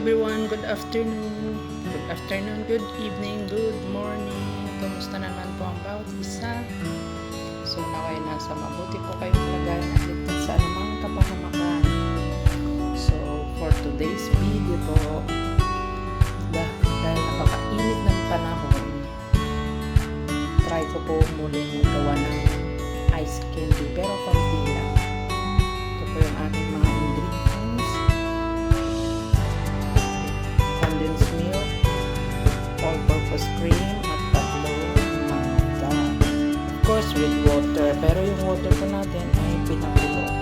everyone, good afternoon. Good afternoon, good evening, good morning. Kumusta naman po ang bawat isa? So, naway nasa mabuti po kayong kalagayan at ligtas sa anumang kapahamakan. So, for today's video po, dahil napakainit ng panahon, try ko po muling gawa ng ice candy, pero konti lang. Ito po yung aking mga ingredients. Condensed milk, all-purpose cream, at tatlong mangga. Of course, with water. Pero yung water po natin ay pinakulo.